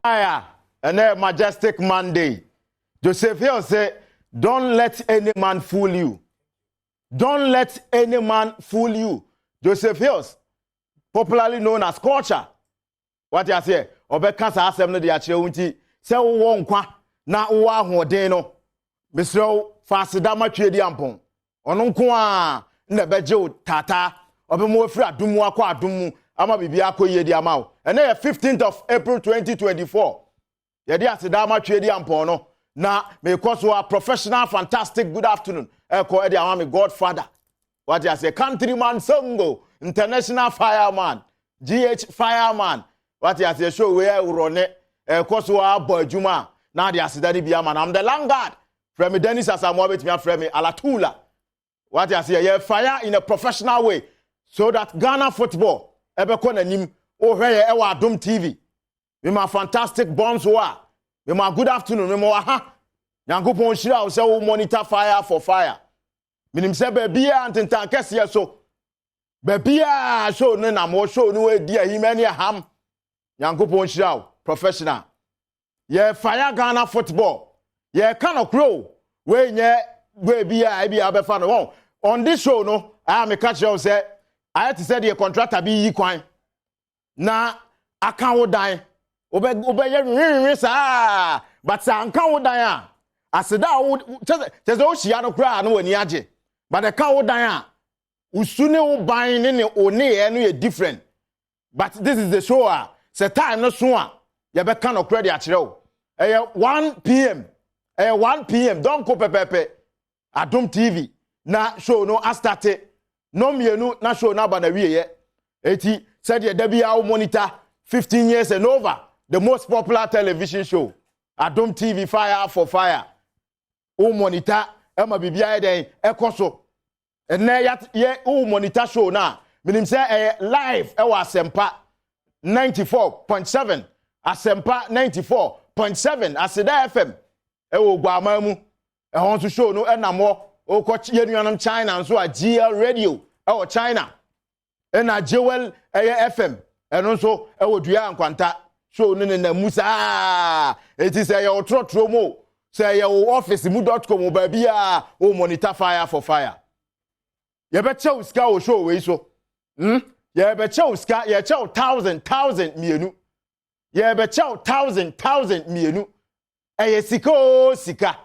Fire and a majestic Monday. Joseph Hill said, don't let any man fool you. Don't let any man fool you. Joseph Hills, popularly known as Culture. What you say? Obeka sa asem no de ache unti se wo nkwa na wo ahoden no. Besro fasida matwe di ampon. Ono nko a na beje tata obemo afiri adum akwa adum ama bibia akoye di ama wo. And 15th of April 2024. Ye di asida matwe di ampon no. Na me koso a professional fantastic good afternoon. Eko e di ama me godfather. What you say? Countryman Songo, international fireman, GH fireman. What you say? Show where we run it. Koso boy Juma. Now the asidani biaman. I'm the landguard. From me Dennis Asamoah with me from me Alatula. What you say? Yeah, fire in a professional way, so that Ghana football ebe kona nim. Oh hey, ewa Adom TV. We my fantastic bombs wa. We my good afternoon. We my aha. Yango ponshira o say we monitor fire for fire. Minim se bebia antentan kese so. Bebia so ne na mo so no e dia himani ham. Yankopon shiraw professional. Ye fire Ghana football. Ye kind of grow. We nye bebia e bia be fa no. On this show no, I am a catch you say I had to say the contractor be yi kwan. Na aka wo dan. Obe ye sa but sa anka wo dan a. Aseda wo tese o hia no kra no wani age. But the cow dan usune wo ban ne one e no different. But this is the show say time no so a ye be kan okra a kire wo. 1 p.m. 1 p.m. Don't go pepepe. Adom TV na show no astarte. No mienu na show na ba na wie ye. Eti said ye da bia wo monitor 15 years and over. The most popular television show. Adom TV fire for fire. O monitor Emma bibia den ekoso enne ye o monitor show na minim say live e wa Asempa 94.7 Asempa 94.7 Aseda FM e wo gwama mu e hon so show no enamo o ko yenuanam China so a GL radio e wo China e na Jewel FM eno so e wo dua ankwanta show no na musa it is a your trotro mo say your office mu.com babia o monitor fire for fire. Ye be chew ska o show we so. Ye be chew ska ye chew 1,000 mienu. Ye be chew 1,000 mienu. Eye Sika ooo Sika.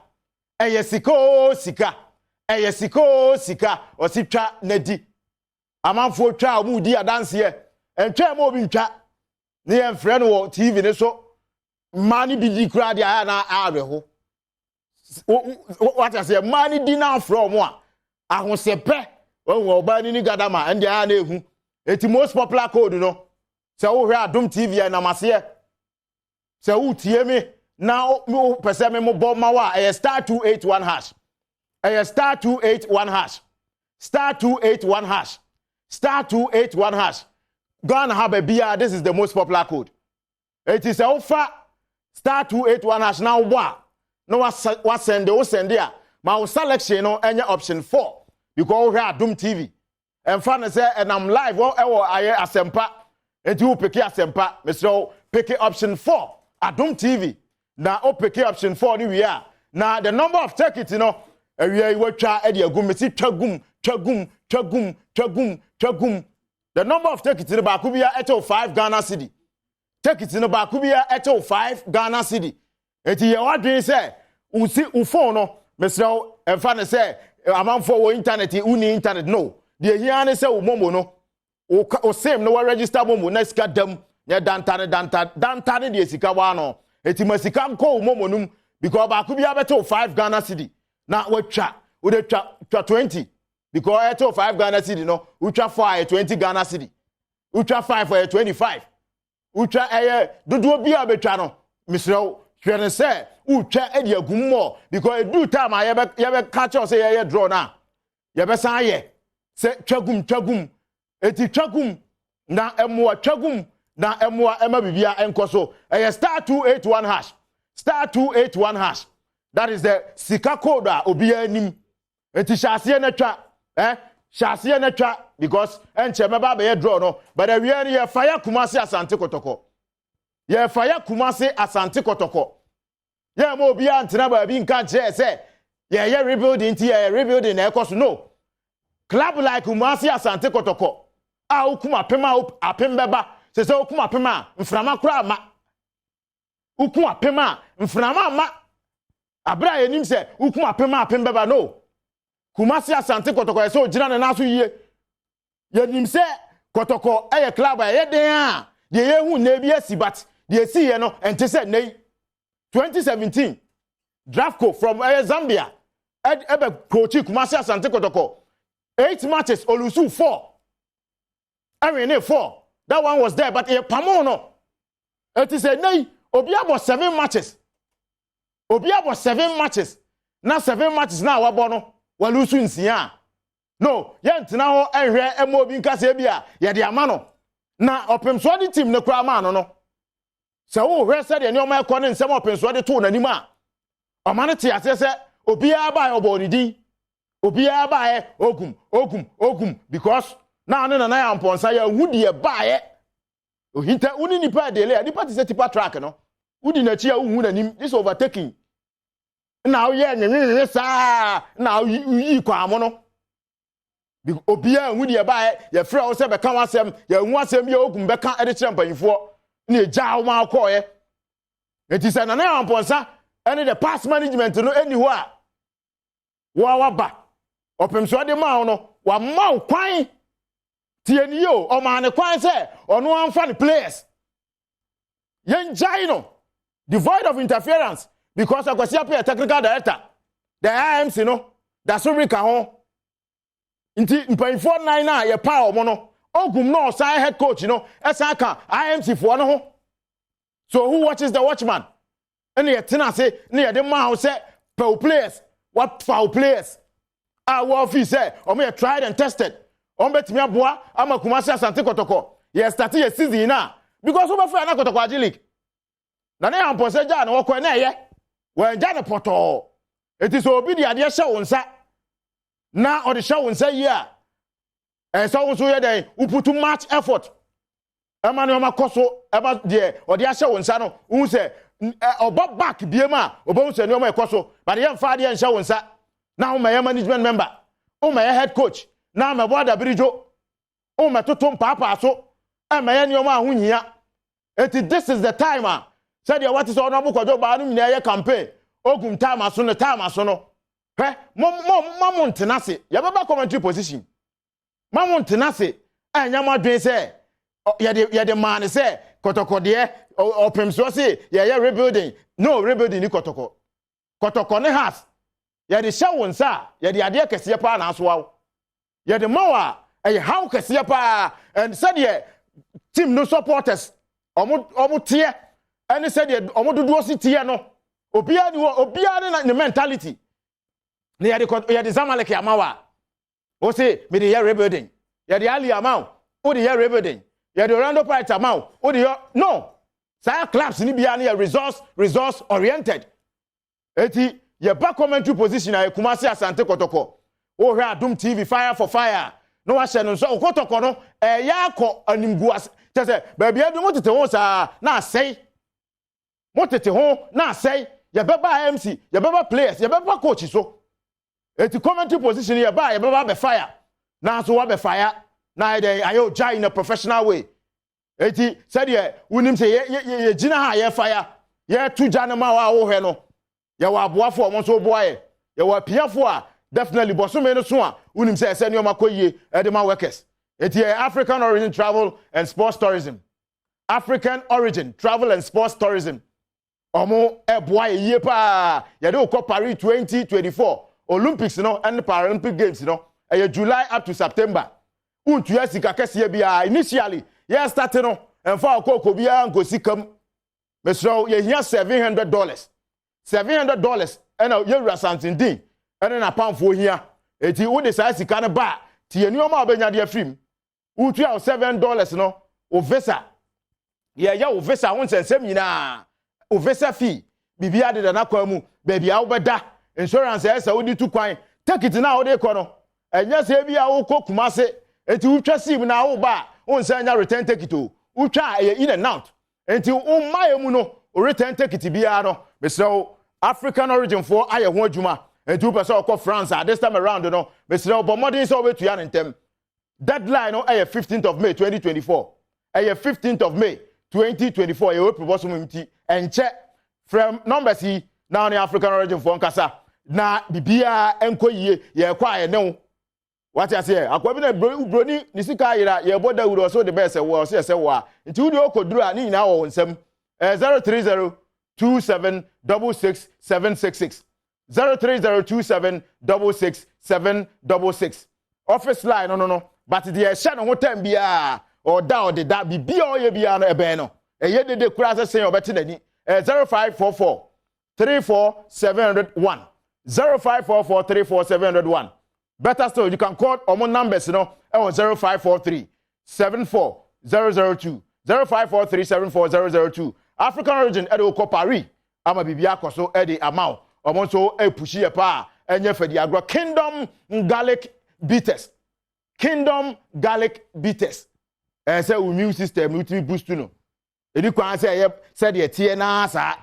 Eye Sika ooo Sika. Eye Sika ooo Sika o si twa nadi. Amanfo twa o mu di adanse ye. Entwa mo bi ntwa. Ne ye mfre no wo TV ne so. Mani bi di kra dia na areho. What I say, money dinner from one. I won't say pe. When we buy any gadama and the ane. It's the most popular code, you know. So we have Adom TV and Amasia. So who tie me now? Me person me mo bomb mawa. I star 281 hash. I star 281 hash. Star 281 hash. Star 281 hash. Gonna have a beer. This is the most popular code. It is offer star 281 hash now. What? No, what send there. My selection no any option 4 because we have Adom TV. And fun say and I'm live. I Asempa. And you pick Asempa. Mr. Pick option 4 Adom TV. Now pick option 4 we are. Now the number of tickets, you know, we will try Eddie Gum. Chagum. The number of tickets in the Bakubia eto 5 Ghana City. Tickets in the Bakubia eto 5 Ghana City. Eti ye wadwen say usi phone no mesro emfa ne say amanfo wo internet uni internet no de hia ne say wo momo no o same no register momo na sika dam ye dantane de sika wa no eti masika nko wo momo num because ba ku bia beto 5 Ghana cedi na watwa wo de twa 20 because eto 5 Ghana cedi no utwa 4 20 Ghana cedi utwa 5 for 25 utwa dodo bia betwa no mesro hwene say utwa edi agum mo because do time I ye catch us say ye draw na ye be san ye say twagum eti twagum na emwa twagum na emwa ema bibia enkoso star 281 hash star 281 hash that is the Sika code obi anim eti hyase na twa hyase na twa because enche meba be ye draw no but the we ye fire Kumasi Asante Kotoko ye fire Kumasi Asante Kotoko ye mo bia antena ba bi nka che se ye rebuilding ti ye rebuilding na ekoso no club like Kumasi Asante Kotoko a ukuma pema apem beba se ukuma pema mframa kura ma ukuma pema mframa ma abra ye nim se ukuma pema apem beba no Kumasi Asante Kotoko so gina na naso yie ye nim se Kotoko eye club ye den a de ye hu na bi asi but de asi ye no ente se nei 2017 Draftco from Zambia ebe coach Kumasi Asante Kotoko 8 matches olusu 4 Arene 4 that one was there but e pamo no it is a nay obi about 7 matches na 7 matches na wabo no walusu nsia no ye ntena ho ehwe emo bi nkase bia ye de ama no na opemso de team ne kura ma no se wo hwe se de ne o ma ekọ ne nsem opemso de to nanim a o ma ne te ase se obi aba e obo ni din obi aba e ogum because na na ya mponsa ya hudi e ba e ohinta uni nipa de le nipa te se tipa track no udi na chi a hu nanim this overtaking na o ye nyenye sa na yi kwa mo no obi a hudi e ba e ye frɛ wo se be ka wasem ya hu asem ye ogum be ka ede kire mpanifo na eja wo ma akọ ye enti se na ya mponsa ene the past management no eni ho a wa ba opemso de ma no wa ma kwan tieni yo o ma ne kwan se ono anfa ne players yen jai no devoid of interference because akwasi apia technical director the IMC no da so rika ho nti mpanfo 9 na ye pa omo no ogum no sai head coach no esa ka IMC fo no ho so who watches the watchman ene ye tena se ne ye de ma ho se pe players what foul players our office say o me tried and tested on betimi aboa ama Kumasi Asante Kotoko ye start ye season na because we fa na Kotoko Agi League na na am pose ja na wokọ na ye we ja ne poto it is obi de ade hye wonsa na o de hye wonsa yi a so wo so ye den we put too much effort ema na ma koso eba de o de hye wonsa no hu se oba back biema oba hu se ne o ma ekoso but ye mfa de hye wonsa na o ma ye management member o ma ye head coach na me boda birijo o me totom papa so e me ye ne o ma hu hia eti this is the time said you what is on abukojo ba no nyina ye campaign ogum time aso no he mo ntenase ye beba commentary position mo ntenase anya madwen se ye de man se Kotoko de opemso se ye rebuilding no rebuilding ni Kotoko ne has ye de hye wonsa ye de ade kese pa na aso awo ye de mawa how kese pa and said ye team no supporters omo tie and said ye omo dodo si tie no obia ne mentality ne ye de Zamalek amawa o say me de rebuilding ye de Ali amount o de rebuilding ye de Orlando Pirates amount o de no say clubs ni bia ne resource oriented eti ye back commentary position ay Kumasi Asante Kotoko o hwe Adom TV fire for fire no wa hye no so Kotoko no ya akọ animguas tese ba bia du motete ho sa na asai motete ho na asai ye beba MC ye beba players ye beba coach so eti commentary position ye beba be fire na so wa be fire na dey ayo jai in a professional way eti said ye unim say ye gina ha ye fire ye tu jana ma wa wo hwe no ye wa aboafo omo so boaye ye wa piafo a definitely bosome no so a unim say ese ne o makoyie e de ma workers eti African origin travel and sports tourism omo e boaye ye pa ye de ko Paris 2024 Olympics no and Paralympic Games no e July up to September untu ya Sika kese bia initially ye start no emfa okoko bia nko sikam mesro ye hia $700 and ye wura something din and na pamfo hia eti wo de sai Sika ne ba ti eni o ma obenya de afrim utu ya $7 no o visa ye o visa won sensem nyina o visa fee bibia de na kwa mu ba bia wo beda insurance esa wo di tu kwan take it na wo de ko no enya se bia wo ko Kumase eti utwa sim na wo ba won sanya return take it o utwa in and out enti umma emu no o return ticket bia no me say African origin for aye ho adwuma enti wo pese okọ France this time around no me say obo modern so we tuya ntem deadline no aye 15th of May 2024 aye 15th of May 2024 ye we propose mumti enche from numbers yi now the African origin for nkasa na bibia enko yie ye kwa ye ne what I say akwa bi na broni ni sika yira ye boda wuro so the best wo so say wo nti wudi okoduru ani na wo nsem 03027666766 03027666766 office line no but the ehye no ho time bia or da or the da bibia o ye bia no ebe no eye dede kura se sen obeti nani 0544 34701 0544 34701 better still you can call our numbers 0543 74002 0543 74002 African origin edo ko Paris ama bibia koso edi amount omo so pushi pa enye fedi agro Kingdom garlic bitters say immune system ultimate boost no edi kwan say said ye tie na sa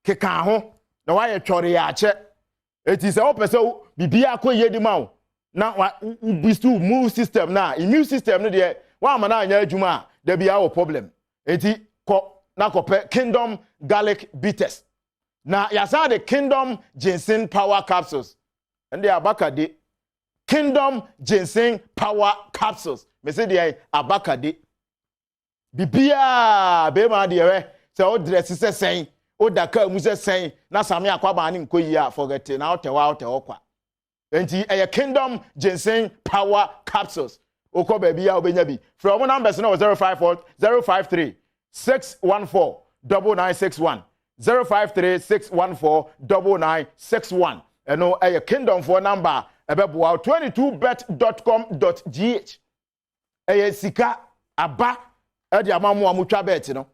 keka ho na wa ye twore ya che eti se opese bibia ko ye di ma na boost immune system na immune system no de wa ma na anya adwuma da bia wo problem eti ko na kope Kingdom garlic bitters na yasa the Kingdom ginseng power capsules and they abaka de Kingdom ginseng power capsules me say dey abaka de bibia be ma de we say o dress se sen o daka mu se sen na same akwaba ni nkoyi a forget na otewa kwa enti Kingdom ginseng power capsules oko bia obenya bi from numbers no 054 053 614 9961 053 614 9961 eno Kingdom for number ebeboa 22bet.com.gh Sika aba edi amamu amutwa bet no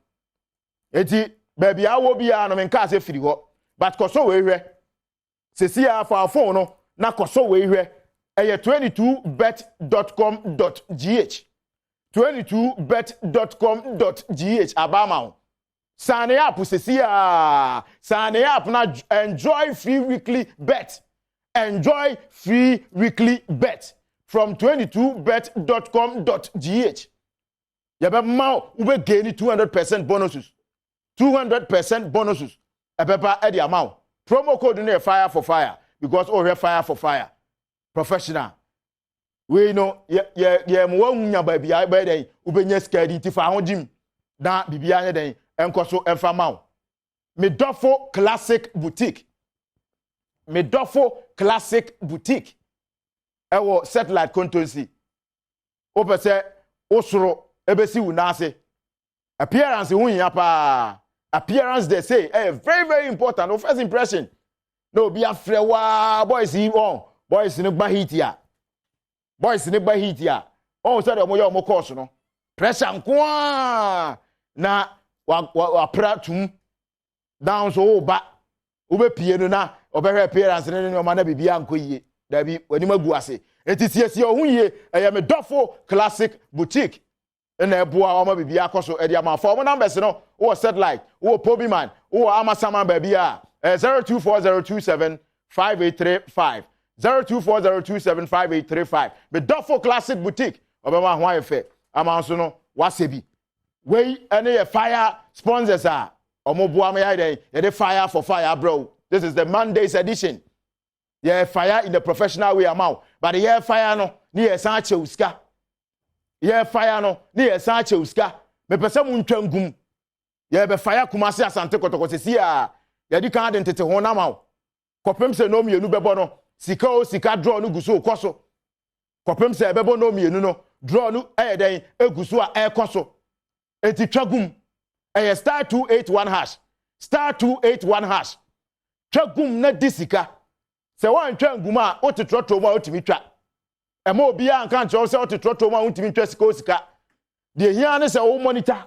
eti baby awo bia no menka se firi ho but koso we hwe sesi ya for phone no na koso we hwe 22bet.com.gh 22bet.com.gh abama sign up sesi ya sign up na enjoy free weekly bet from 22bet.com.gh yebe ma ube gain 200% bonuses ebeba edi amount promo code no fire for fire because oh fire for fire professional we know ye mo wunya ba bia ba den ubenya skadi ti fa ho jim na bibia nya den enkoso enfa ma Medofo classic boutique ewo satellite contonsi opese osoro ebesi unase appearance hunya pa appearance they say very very important no first impression no be afrewa boys ni gba hit ya on say dem yo mo course no pressure nko na wa pratum down so ba ube pie no na obehwe appearance ne no ma na bibia nkoyie da bi wani magu ase etitiesie ohunye Medofo classic boutique na eboa o ma bibia akoso e dia ma for mo numbers no wo satellite wo Pobiman wo Amasama babia 0240275835 0240275835 Medofo classic boutique obema ho ayefe amanso no wasebi we ene fire sponsors are omoboa me yai dey fire for fire bro. This is the Monday's edition. Yeah, fire in the professional way amount. But the fire no ni esan cheuska. Yeah, fire no ni esan cheuska. Me pese mu ntwangum. Yeah, be fire kumase asante kotoko sesi a. Ya di kan identity ho na ma. Kopem se no mienu bebo no. Sika ooo Sika draw no guso koso. Kopem se bebo no mienu no. Draw no den eguso a koso. Enti twagum. Star 281 hash. Star 281 hash. Twagum na disika. Se wan twangum a otetrotro ma otimi twa. Ema obi a nka nche se otetrotro ma otimi twa Sika ooo Sika. De hia ne se wo monitor.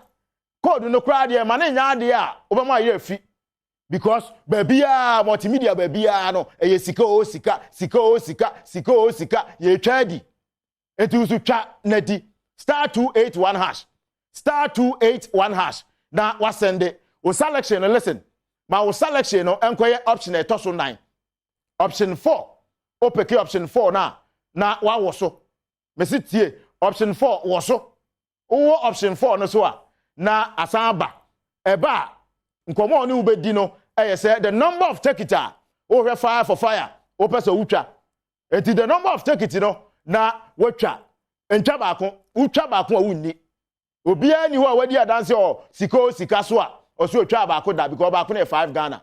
Code no kra de ma na nya de a obema ye afi. Because babia multimedia babia no Sika ooo Sika, Sika ooo Sika, Sika ooo Sika ye twadi. Enti usu twa na di. Star 281 hash. Star 281 hash. na wa send o selection no listen ma o selection no enkoye option e toso 9 option 4 o peke option 4 na wa wo so mesi tie option 4 wo so wo option 4 no so a na asan ba eba nkomo oni ubedi no say the number of take it o hwe fire for fire o pese wutwa enti the number of take it no na wotwa entwa baako wutwa baako a wunni obi ani ho a wadi adanse o Sika ooo Sika so a o so otwa baako da because baako na 5 Ghana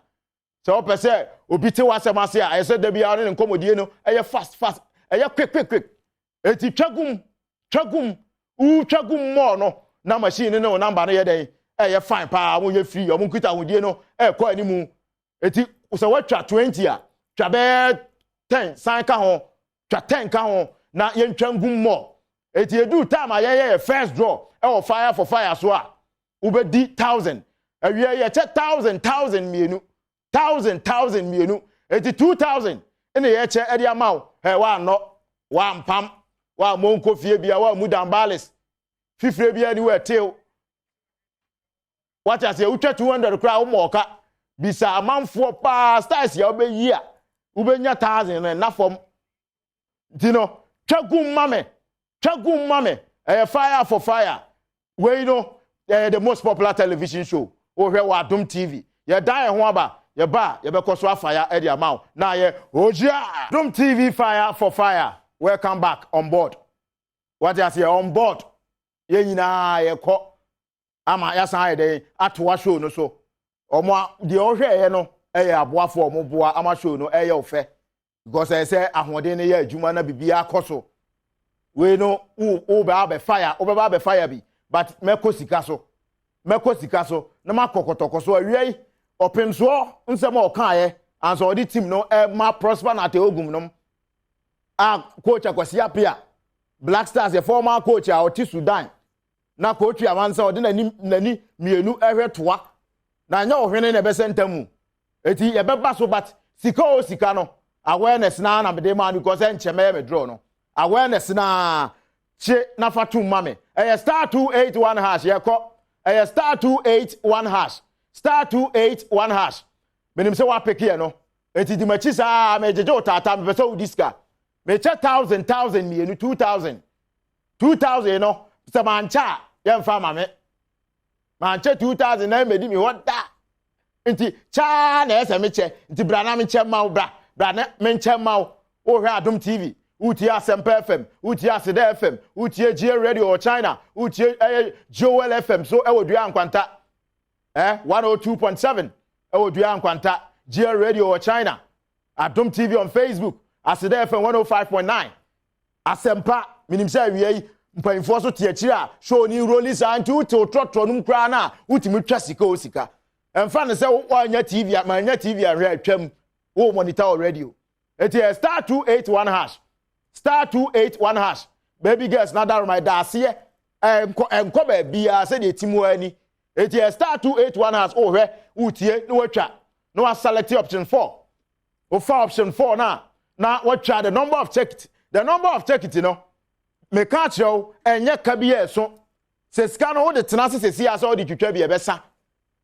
so o pese obi te wasem ase a say da bia ne nkomodie no fast quick enti twagum mo no na machine no number no ye den fine pa mo ye free o mo nkita hodie no ko animu eti so watwa 20 a twa be 10 san ka ho twa 10 ka ho na ye ntwangum mo eti edu time a ye first draw fire for fire so a ubedi 1000 awie ye che 1000 mienu 1000 mienu eti 2000 ene ye che edi amaw wa no wa mpam wa monko fie bia wa mudambales fifre bia ni we tew what as you utwa 200 kra umoka bisa amanfo pa stars ya obeyi a ubenya 1000 na fom dino twagum mame fire for fire we the most popular television show o hwe wa Adom TV ye dan ho aba ye ba ye be koso afire e dia maw na ye ojia Adom TV fire for fire welcome back on board what as you on board ye nyina ye ko ama ya san ede atoa show no so omo de o hwe ye no aboafo omo boa ama show no ofe because I say ahode ne ye adwuma na bibia akoso we no o be fire bi but meko Sika so na makokotoko so awie opemso nsem o kan ye anso the team no ma prosper na te ogum no coach Akwasi Apia Black Stars the former coach a oti Sudan na coach amansa odi nani mienu ehwetoa na nya ohwene na besentamu eti ye beba so but Sika ooo Sika no awareness na be dey man because encheme me draw no awareness na che na fatum mame star 281 hash ye ko star 281 hash star 281 hash benim se wa peke no eti di machi sa me jeje otata me pese udiska me che 1000 mienu 2000 no se mancha ye mfa mame mancha 2000 na me di mi hoda enti cha na ese me che enti bra na me che ma bra na me che ma o hwe Adom TV utie Asempa FM utie Aseda FM utie G Radio or China utie Joel FM so ewodua ankwanta 102.7 ewodua ankwanta G Radio or China Adom TV on Facebook Aseda FM 105.9 Asempa minim say wiei mpanfo so tie akira show ni release antu trotro num kra na utimi twa Sika ooo Sika emfa ne say wanya TV ma nya TV ahwe atwam wo monitor radio eti star 281 hash star 281 hash baby girls na that my dasie enko ba bia say the timu ani eti star 281 hash o hwe utie no watwa no wa select option 4 o for option 4 na watwa the number of check it no me catch you enye ka bia so se ska no wo de tena se si asa wo de twitwa bia besa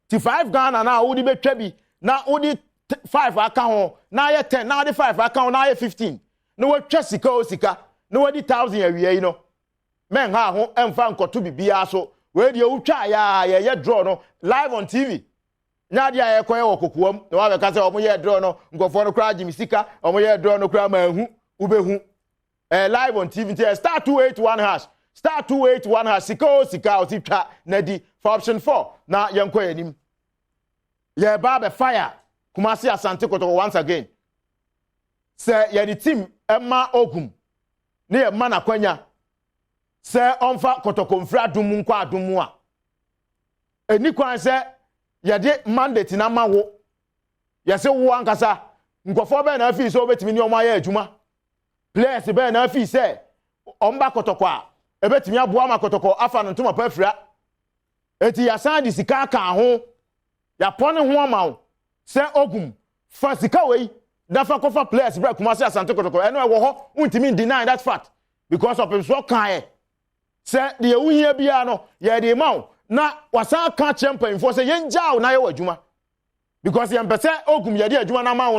ti 5 Ghana na wo de betwa bi na wo de 5 aka ho na ye 10 na de 5 aka ho na ye 15 no watwa Sika ooo Sika no wadi 1000 awie no men ha ho emfa nkoto bibia so we de wutwa ya draw no live on TV nya dia ye koye wokokuam no wa be ka se omo ye draw no nkofo no kra Jimmy Sika omo ye draw no kra ma hu ubehu live on TV star 281 hash star 281 hash Sika ooo Sika o titwa na di for option 4 na yenko yanim ye ba be fire Kumasi Asante Kotoko once again se ye di team Emma Ogum ne Emma na kwanya se onfa Kotoko mfra dum nkwa adum a eni kwan se ye de mandate na mawo ye se wo ankasa nkofo be na afi se obetimi ni omo ya adwuma players be na afi se omba Kotoko a ebetimi aboa ma Kotoko afa no ntoma pa afira eti ya san di Sika ka ho ya pone ho amawo se Ogum fa Sika wei dafa kofa players bra Kumasi Asante Kotoko eno e wo ho untimi deny that fact because of him so kan e se de ehia bia no ye de maw na wasan ka champion for say yenja na ye wadwuma because yen pese ogum ye de adwuma na ma wo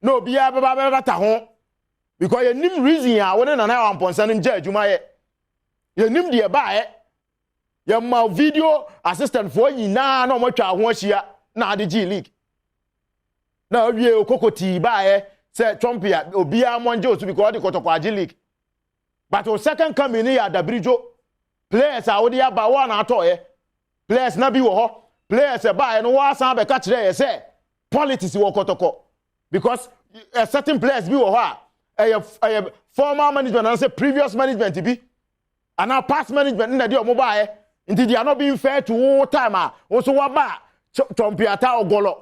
no obi ya beba ta ho because ye nim reason ya wo na na amponsa no nja adwuma ye nim de ba ye ma video assistant for nyina na omotwa ho ahia na ade G League na owie okokoti ba say Trump ya obi ya monje osu because the kotokwa G League but o second coming ya da bridge players a wodi aba wa na ato players na bi wo ho players ba no wa san be ka kire say politics wo kotoko because a certain players bi wo ho a former management and say previous management bi and now past management na dey omo ba nti they are not being fair to all time also wa ba Tompiata Ogolo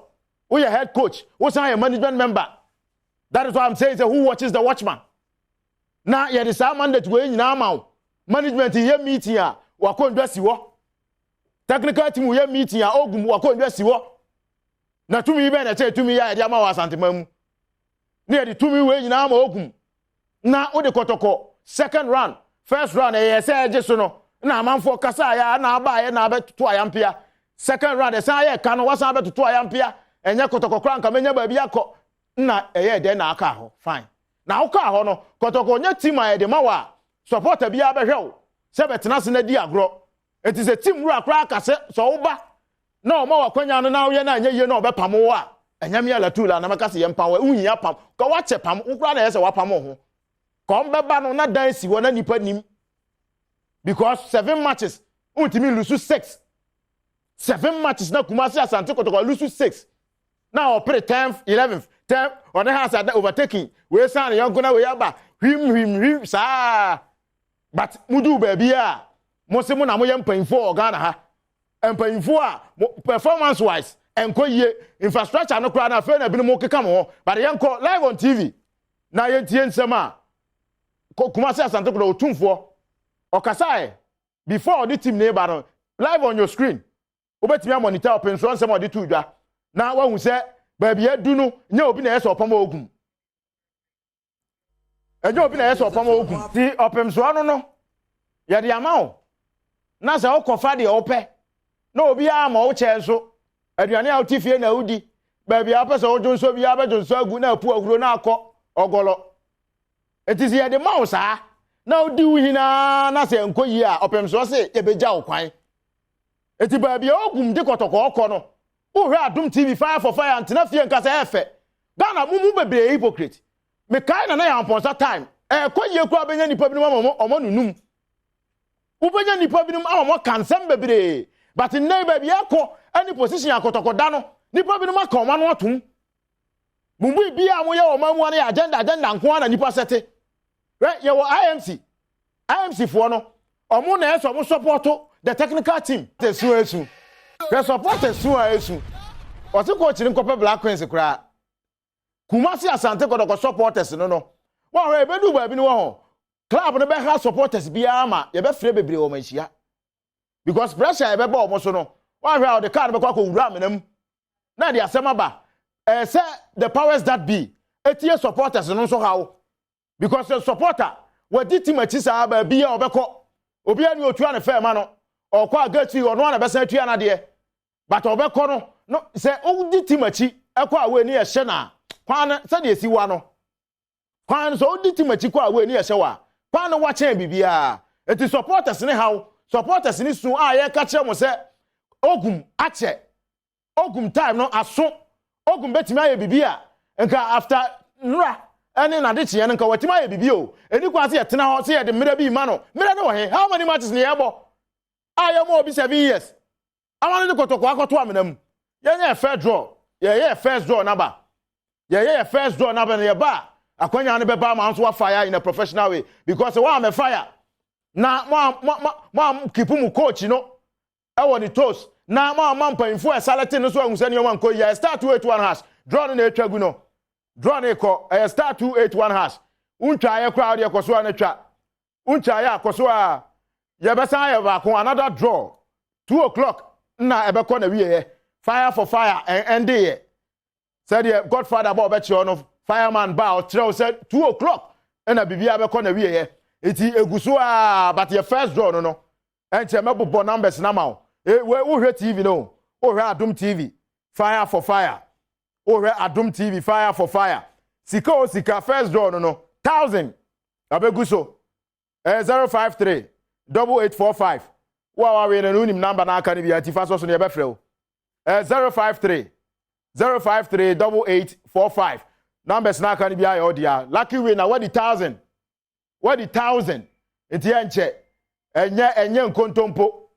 who your head coach who say a management member. That is why I'm saying who watches the watchman. Now you the same mandate we nyina ma management here meeting a wako ndwa siwo technical team we meeting a ogum wako ndwa siwo na tumi be na che tumi ya de ama wa santemamu na ye de tumi we nyina ma ogum na o de kotoko second round first round say eje so no na amanfo kasa ya na aba ya na abetutu ayampia second round say ya ka no wasan abetutu ayampia enye kotoko kra nka menya ba bi akọ na de na aka ho fine na aka ho no kotoko nya team a de ma wa supporter bi abehwe se betena se na di agro it is a team ru akra aka se so wo ba na o ma wa kwanya no na wo ye na anya ye na obepam wo a enya me ala tula na maka se ye mpam wa unyi pam ka wa che pam ukra na ye se wa pam ho ko mbeba no na dan si wo na nipa nim because 7 matches untimi lose 6 7 matches na Kumasi Asante Kotoko lose 6 now play 10th 11th 10th on the house overtaking we san young gonna we aba him sa but mudu baby a mo se mo na mo ye mpanfo Ghana ha mpanfo a performance wise enko ye infrastructure no kra na fe na bi no mo keka mo but yenko live on TV na ye tie nsema Kumasi Asante Kotoko otumfo okasai before the team neighbor no live on your screen obetimi monitor open so nsema odi tudwa na wa hu se baby adu no nya obi na yeso opam ogum enye obi na yeso opam ogum ti opem so no ye de amao na se okofa de ope na obi ama o che so aduane a otifie na udi baby apese ojo nso bi abejo nso agu na apu aguro na akọ ogolo etisi ye de mouse na odi uhina na se enkoyi a opem so se ye beja okwan eti baby ogum de kotoko okọ no uhwe Adom TV fire for fire antena fie nka se efe Ghana mumu bebre hypocrite me kai na ya amponsa time koyi kura benya nipa bi no omo nunum ubenya nipa bi no omo kansem bebre but nay baby akọ any position akotoko da no nipa bi no maka omo no atum mumbu bi a mo ye o mamu na agenda nko na nipa sete ye wo IMC for no omo na eso mo support the technical team tesu the supporters esu o se coach ni kope Black Queens kra Kumasi Asante Kotoko supporters no wa we bedu ba bi ni wo ho club no be ha supporters bia ma ye be free bebre o manhia because pressure e be ba o mo so no wa hwe the card be kwa ko wura menam na the asema ba say the powers that be etie supporters no so how because the supporter we di team achisa ba bia obekọ obi ani otu an fe ma no okwa agati ono na be san tua na de but obekọ no say o di team achi ekwa we ni ye hye na kwan se de esi wa no kwan so o di team achi kwa we ni ye hye wa kwan no wa chen bibia eti supporters ni how supporters ni sun a ye ka kire mo se ogum ache ogum time no aso ogum betimi aye bibia nka after nra ene na de chie nka watimi aye bibio eni kwa se ye tena ho se ye de mira bi ma no mira no he how many matches ni ye bo aye mo obi 7 years awon de kotoko akoto amenam ye first draw ye first draw number ye first draw number ye ba akwanya ne beba ma nso wa fire in a professional way because wa am fire na mo keep mu coach no e woni toast na mo mpanfo e salete no so ahunse ne yo nko ye start 281 hash draw no na etwagu no draw no ko e start 281 hash untwa ye crowd ye koso na twa untwa ye akoso a ye besa ye ba ko another draw 2 o'clock na ebe ko na wiye fire for fire and dey said the godfather ba obechi on fireman ba o tell said 2 o'clock na bibia be ko na wiye eti eguso a but your first draw no enche mebobo numbers na ma Who TV no? Oh, Adom TV. Fire for fire. Oh, Adom TV. Fire for fire. Sika ooo Sika first draw no 1,000. Abeguso. 053 8845. Wow, we no nim number na aka ni bi ati fa so ne be frɛ o. 053 8845. Numbers na aka ni bi ayo dia. Lucky winner what the 1,000. What the 1,000. Enti enche. Enye nkontompo.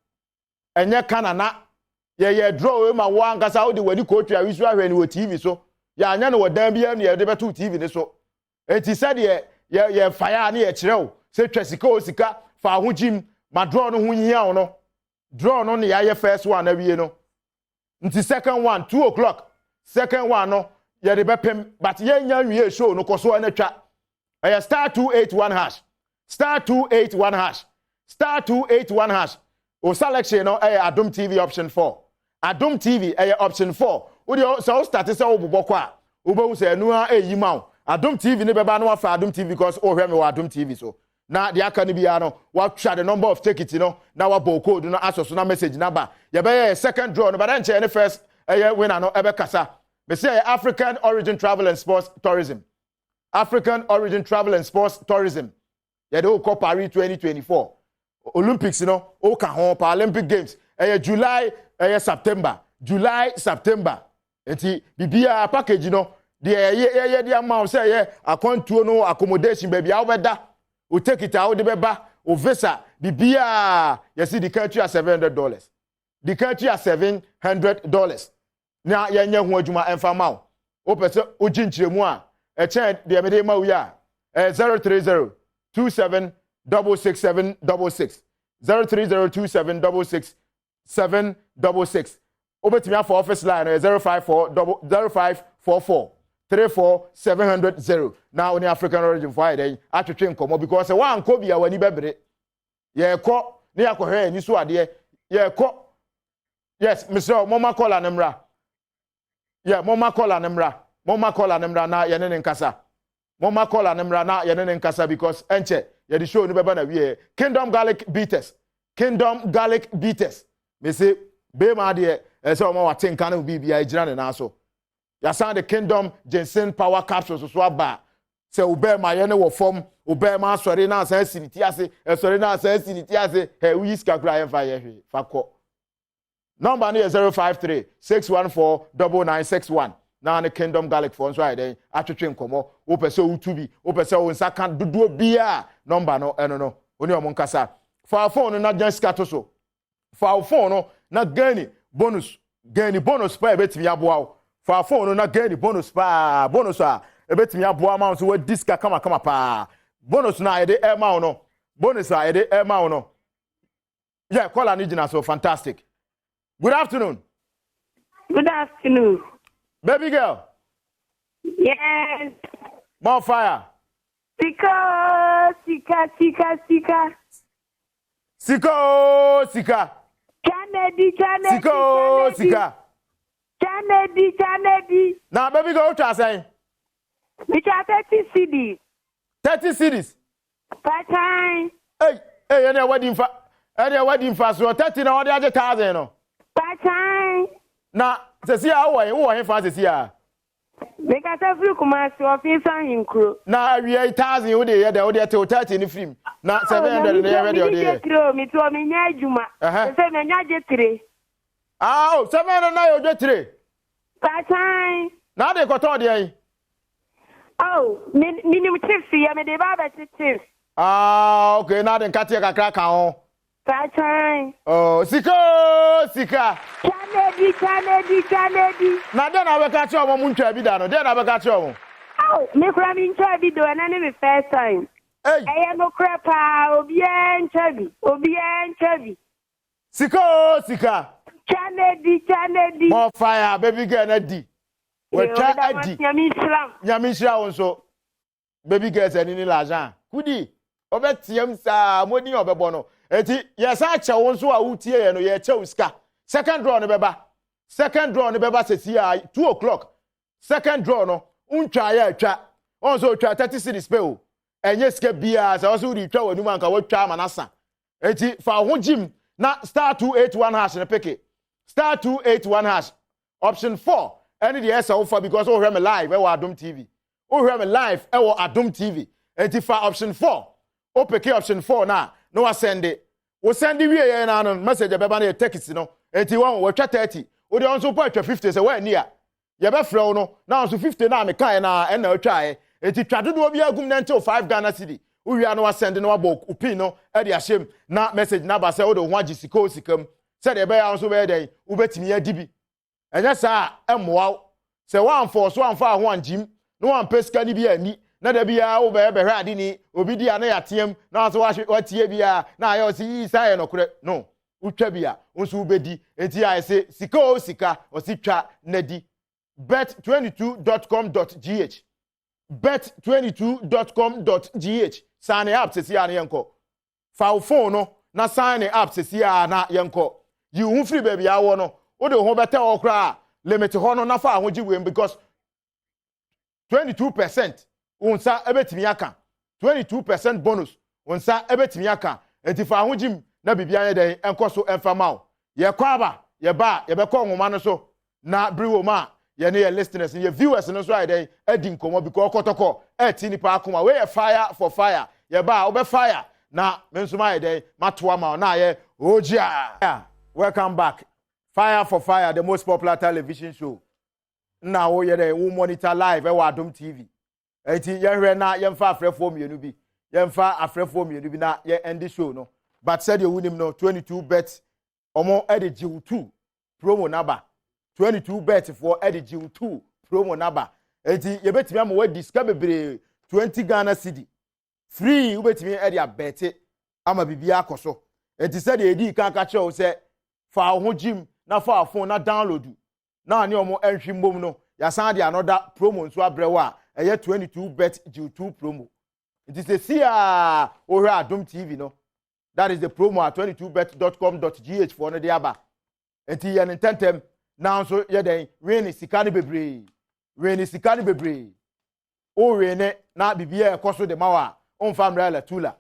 Enye kanana. Ye draw we ma wa nkasa wo de wadi coach a wisu ahwe ni wo TV so. Ya anya no wadan bia ne ye de beto TV ni so. Enti said ye fire na ye kire o. Se twa Sika ooo Sika fa ho jim ma draw no ho hia o no. Draw no ne ya first one na wie no. Nti second one 2 o'clock. Second one no ye de bepem but ye nya wie show no koso na twa. Star 281 hash. Star 281 hash. Star 281 hash. O selection no Adom TV option 4. Adom TV option 4. Wo de so start say wo bobokọ a. Wo be say enu a yima o. Adom TV ne beba no afa Adom TV because o hwe me wa Adom TV so. Na the aka ni bia no wa twa the number of tickets no na wa bo code no aso so na message number. Ye be second draw no but then che first winner no ebe kasa. Me say African Origin Travel and Sports Tourism. African Origin Travel and Sports Tourism. Ye do ko Paris 2024. Olympics no o ka ho Paralympic Games. July September. July September. Enti bibia package no the amount say akwantuo no accommodation baby aweda o take it out the beba o visa bibia you see the country at $700. The country at $700. Na yenye ho adwuma emfa ma o pese o ginchiremu a chen de me de ma wi a 030 27 66766 030 766 Obetimi for office line 0544 34 700. Now on African Origin Friday atwetwe nkomo because one ko bia wani bebre ye ko ne yakohwe ni so ade ye ko yes Mr. Mama Kola Nemra yeah Mama Kola Nemra na ye ne nkasa Mama Kola Nemra na ye ne nkasa because enche ye the show ni beba na wie Kingdom Garlic Beaters me say be ma de so ma waten kan bi bia ejira ne na so ya san the Kingdom Ginseng Power Capsules so aba se ube ma ye ne wo fom ube ma asori na san siniti ase asori na san siniti ase he wi ska kra ye fa ye hwe fa ko number no 053 614 9961 na the Kingdom Garlic for so ai den atwetwe nkomo wo pese wo tubi wo pese wo nsa kan dodo bia number no eno no oni omo nkasa fa phone na jan ska to so fa phone no na gani bonus pa ebetimi aboa fa phone na gani bonus a ebetimi aboa ma so we diska kama pa bonus na ede e ma no yeah call an engine so fantastic. Good afternoon baby girl. Yes. More fire. Sika ooo Sika. Kennedy. Sika ooo Sika. Kennedy. Now baby girl what you are saying? Which are 30 CDs. 30 cities. Part time. Hey, any wedding fast so 30 na what dey 1,000 no. Part time. Na se see how who he fast see ah. Because every commerce office in crew. Na we 1,000 who dey here dey 30 ni film. Na 700 na here dey there. Me to me nya adwuma. Se me nya je 3. Ah, 700 na you je 3. Part time. Na dey ko to dey. Oh, minimum chips here me dey ba chips. Ah, okay, na dey katia kakra kan ho. Part time. Oh, Sika ooo Sika. Kennedy. Na dey na be ka che omo ntwa bi da no. Dey na be ka che omo. Oh, me kura mi ntwa bi do na ne me first time. Hey. No crepa, obi enchabi. Sika ooo Sika. Kennedy. More fire, baby girl na di. We try adi. Nyami shira won so. Baby girl say ni l'argent. Kudi. Obetiem sa modi obebo no. Eti yes a che won so a utie ye no ye che uska. Second draw no beba sesi a 2 o'clock. Second draw no untwa ya atwa. On so twa 30 cities pe o. Enye sika bia sa so ri twa wanu anka watwa manasa. Eti fa ho jim na star 281 hash na pick it. Star 281 hash. Option 4. Any the S offer because oh hear me live Adom TV. Oh hear me live Adom TV. And if option 4. Oh pick option 4 now. No I send it. We send the way na message beba na text no. Enti one we twa 30. We dey also put 50 say where near. Ye be frɛ no. Now so 50 na me kan na e na twa e. Enti twa dodo bi agum na until 5 Ghana cedi. We are no send no about upi no e dey ashem na message na ba say wo do ho agi Sika ooo Sika say dey be ya so be dey wo betimi ya dibi. Enya sa emmoa say one force one fa ho anjim no one pesca ni bi ani na da bia wo be hwe ade ni obi dia na yatem na so wa tie bia na ayo si isa no kure no utwa bia nso ubedi enti ya say Sika ooo Sika o si twa na di bet22.com.gh bet22.com.gh sign up sesi ya na yenko fa phone no na sign up sesi ya na yenko you hu free baby awo no wo de ho beta okra limit ho no na fa ho giwe because 22% unsa ebetimi aka 22% bonus unsa ebetimi aka enti fa ho gim na bibia ye den enko so emfa mawo ye kwaba ye ba ye be ko nwoma no so na briwo ma ye ne ye listeners ye viewers no so ai den adi nkomo because okotoko eti ni pa akoma we ye fire for fire ye ba obe fire na menso ma ye den matoa ma na ye ojia. Welcome back. Fire for Fire, the most popular television show. Now we monitor live Adom TV. Eti ye na ye mfa afrefo mienu bi. Ye mfa afrefo mienu bi na ye end the show no. But said you win him no 22 bet omo e de jiw 2 promo number. 22 bet for e de jiw 2 promo number. Eti ye betimi am we discover bebre 20 Ghana cedi. Free we betimi e de abete ama bibia akoso. Eti said ye di kan ka che say fa ho gym na fa phone na download na ani omo enhwi mbom no ya san de another promo nso abrewa eye 22 bet G2 promo. It is a sia ohwe Adom TV no. That is the promo at 22bet.com.gh for no de aba. Enti ye ntentem na nso ye den we ni sika ne bebre. We ni sika ne bebre. O we ne na bibia ekoso de mawa on famrela tula.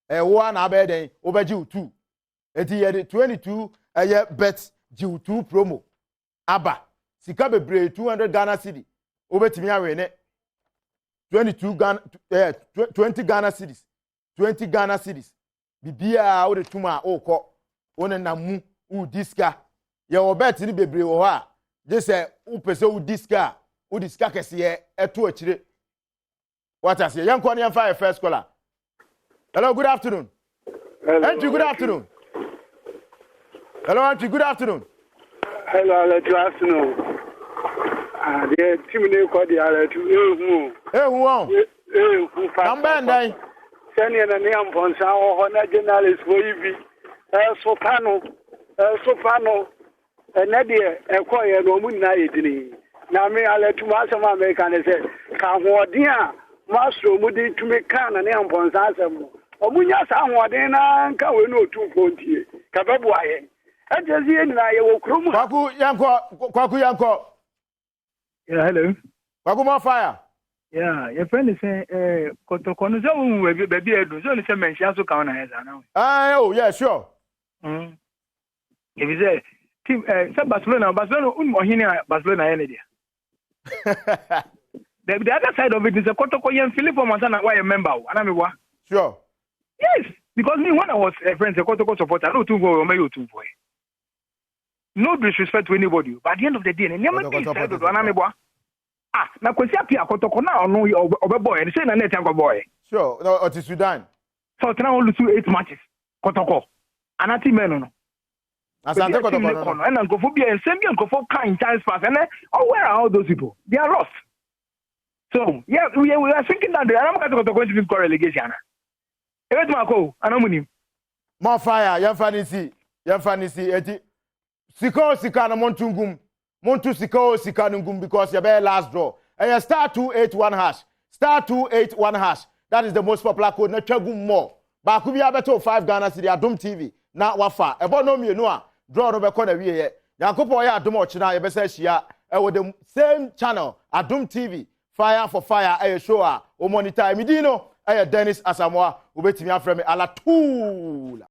Wo na ba den obaji 2. Enti ye de 22 eye bet G2 promo aba sika bebre 200 Ghana cedi obetimi awe ne 20 Ghana cedis 20 Ghana cedis bibia wo de tuma okọ wona namu u diska ye wo bet ni bebre wo ha je se u pese u diska kese ye eto akire what I say yanko ne yamfa first caller. Hello, good afternoon. Hello, good afternoon. Hello, Auntie. Good afternoon. Hello, good afternoon. The team name called the other two. Hey, who on? Come back, then. Sending a name from some journalist for you. Soprano, and Nadia, a choir, no moon night. Now, me, I let to master my American and say, come what dear, Master Moody to make can and name from Sassam. Omunya Samuel, then I can't no 240. Kababuaye. I just hear na ye wo krum. Kwaku yanko. Yeah, hello. Kwaku more fire. Yeah, your friend is saying kotoko no so we baby edu so ni say mention so kan na heza now. Oh, yeah, sure. If you say team say Barcelona unmo Barcelona ene dia. The other side of it is a kotoko yen Philip Masana why a member anamiwa. Sure. Yes, because me when I was a friend, a kotoko supporter, I know to go or two boy. No disrespect to anybody, but at the end of the day, never be said to Anamiwa. Ah, now Kwasia Kotoko now no over boy and say na net boy. Sure, no, it is Sudan. So now only 8 matches. Kotoko. Anati meno. Asante Kotoko. And Ankophobia and send me Ankofo kind chance pass. And where are all those people? They are lost. So yeah, we are thinking that the Anamaka going to be relegation. Evet mako, anomunim. More fire, yamfanisi, eti. Sika ooo Sika na montungum. Montu Sika ooo Sika nungum because you better last draw. And you star 281 hash. Star 281 hash. That is the most popular code. Na chagum more. Ba kubi abeto 5 Ghana cedi Adom TV. Na wafa. Ebo no mienu a draw no be ko na wiye. Yankopo ya Adom ochina ye be say hia. With the same channel Adom TV. Fire for Fire a show a o monitor Midino. Dennis Asamoah, ubetimi afreme ala tool.